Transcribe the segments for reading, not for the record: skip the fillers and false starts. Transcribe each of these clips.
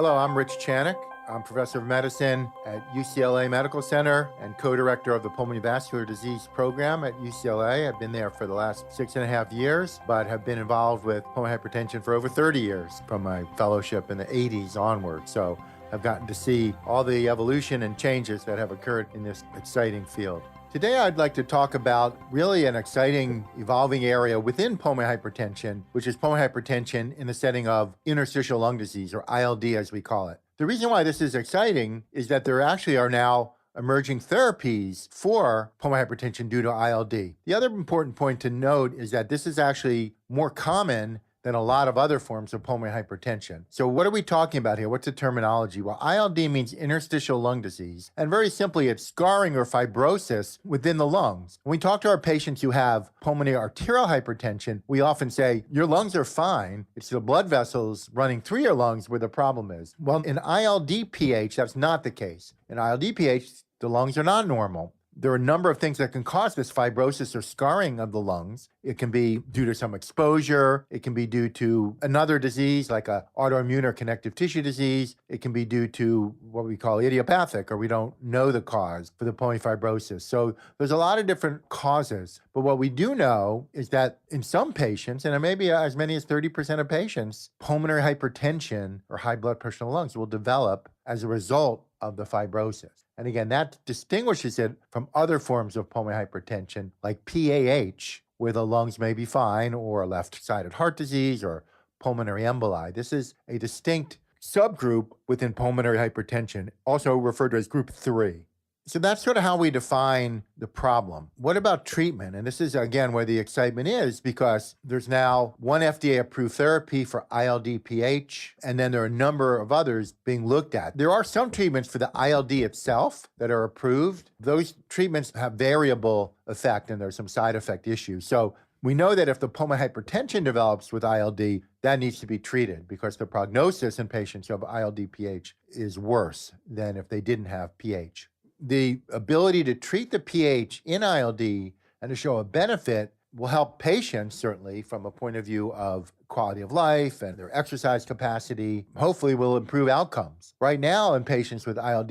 Hello, I'm Rich Channick. I'm professor of medicine at UCLA Medical Center and co-director of the Pulmonary Vascular Disease program at UCLA. I've been there for the last 6.5 years, but have been involved with pulmonary hypertension for over 30 years from my fellowship in the 80s onward. So I've gotten to see all the evolution and changes that have occurred in this exciting field. Today, I'd like to talk about really an exciting evolving area within pulmonary hypertension, which is pulmonary hypertension in the setting of interstitial lung disease, or ILD as we call it. The reason why this is exciting is that there actually are now emerging therapies for pulmonary hypertension due to ILD. The other important point to note is that this is actually more common than a lot of other forms of pulmonary hypertension. So what are we talking about here? What's the terminology? Well, ILD means interstitial lung disease, and very simply, it's scarring or fibrosis within the lungs. When we talk to our patients who have pulmonary arterial hypertension, we often say, your lungs are fine. It's the blood vessels running through your lungs where the problem is. Well, in ILD PH, that's not the case. In ILD PH, the lungs are not normal. There are a number of things that can cause this fibrosis or scarring of the lungs. It can be due to some exposure. It can be due to another disease like an autoimmune or connective tissue disease. It can be due to what we call idiopathic, or we don't know the cause for the pulmonary fibrosis. So there's a lot of different causes. But what we do know is that in some patients, and maybe as many as 30% of patients, pulmonary hypertension or high blood pressure in the lungs will develop as a result of the fibrosis. And again, that distinguishes it from other forms of pulmonary hypertension like PAH, where the lungs may be fine, or left-sided heart disease or pulmonary emboli. This is a distinct subgroup within pulmonary hypertension, also referred to as group 3. So that's sort of how we define the problem. What about treatment? And this is, again, where the excitement is, because there's now one FDA-approved therapy for ILD-PH, and then there are a number of others being looked at. There are some treatments for the ILD itself that are approved. Those treatments have variable effect, and there's some side effect issues. So we know that if the pulmonary hypertension develops with ILD, that needs to be treated because the prognosis in patients who have ILD-PH is worse than if they didn't have PH. The ability to treat the PH in ILD and to show a benefit will help patients, certainly, from a point of view of quality of life and their exercise capacity. Hopefully, will improve outcomes. Right now, in patients with ILD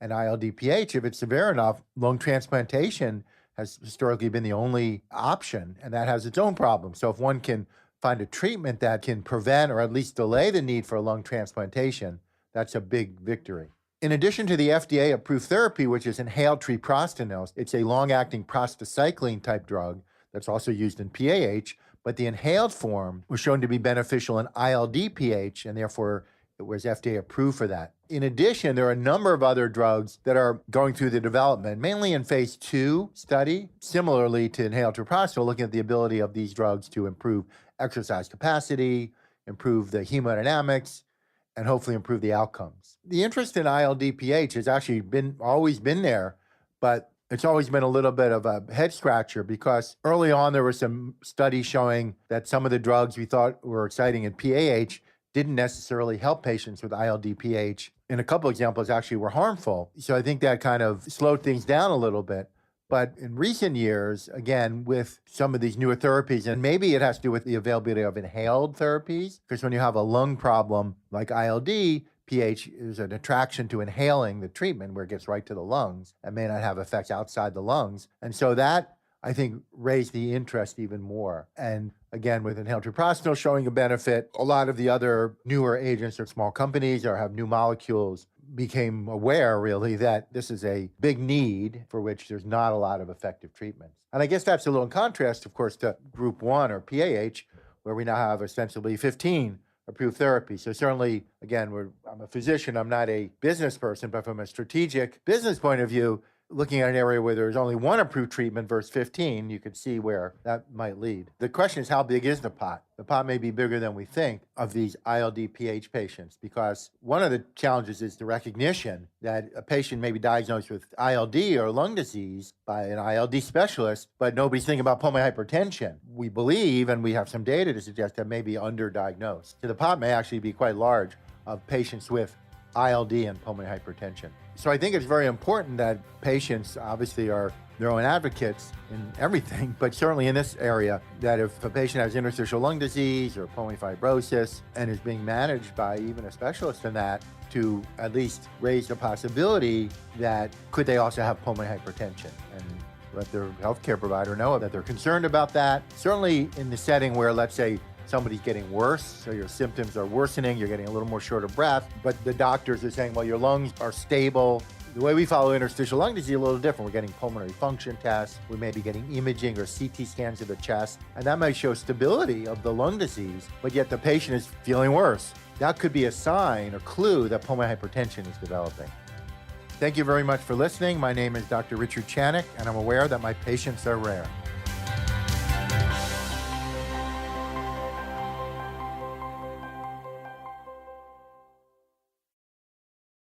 and ILD-PH, if it's severe enough, lung transplantation has historically been the only option, and that has its own problems. So if one can find a treatment that can prevent or at least delay the need for a lung transplantation, that's a big victory. In addition to the FDA-approved therapy, which is inhaled treprostinil, it's a long-acting prostacyclin type drug that's also used in PAH, but the inhaled form was shown to be beneficial in ILD-PH, and therefore it was FDA-approved for that. In addition, there are a number of other drugs that are going through the development, mainly in phase 2 study, similarly to inhaled treprostinil, looking at the ability of these drugs to improve exercise capacity, improve the hemodynamics, and hopefully improve the outcomes. The interest in ILD-PH has actually always been there, but it's always been a little bit of a head scratcher because early on there were some studies showing that some of the drugs we thought were exciting in PAH didn't necessarily help patients with ILD-PH. And a couple examples actually were harmful. So I think that kind of slowed things down a little bit. But in recent years, again, with some of these newer therapies, and maybe it has to do with the availability of inhaled therapies, because when you have a lung problem like ILD, PH is an attraction to inhaling the treatment where it gets right to the lungs and may not have effects outside the lungs. And so that, I think, raised the interest even more. And again, with inhaled treprostinil showing a benefit, a lot of the other newer agents or small companies or have new molecules became aware, really, that this is a big need for which there's not a lot of effective treatments. And I guess that's a little in contrast, of course, to Group 1 or PAH, where we now have ostensibly 15 approved therapies. So certainly, again, I'm a physician, I'm not a business person, but from a strategic business point of view, looking at an area where there's only one approved treatment versus 15, you could see where that might lead. The question is, how big is the pot? The pot may be bigger than we think of these ILD-PH patients, because one of the challenges is the recognition that a patient may be diagnosed with ILD or lung disease by an ILD specialist, but nobody's thinking about pulmonary hypertension. We believe, and we have some data to suggest that may be underdiagnosed. So the pot may actually be quite large of patients with ILD and pulmonary hypertension. So I think it's very important that patients obviously are their own advocates in everything, but certainly in this area, that if a patient has interstitial lung disease or pulmonary fibrosis and is being managed by even a specialist in that, to at least raise the possibility that could they also have pulmonary hypertension, and let their healthcare provider know that they're concerned about that. Certainly in the setting where, let's say, somebody's getting worse, so your symptoms are worsening, you're getting a little more short of breath, but the doctors are saying, well, your lungs are stable. The way we follow interstitial lung disease is a little different. We're getting pulmonary function tests, we may be getting imaging or CT scans of the chest, and that may show stability of the lung disease, but yet the patient is feeling worse. That could be a sign or clue that pulmonary hypertension is developing. Thank you very much for listening. My name is Dr. Richard Channick, and I'm aware that my patients are rare.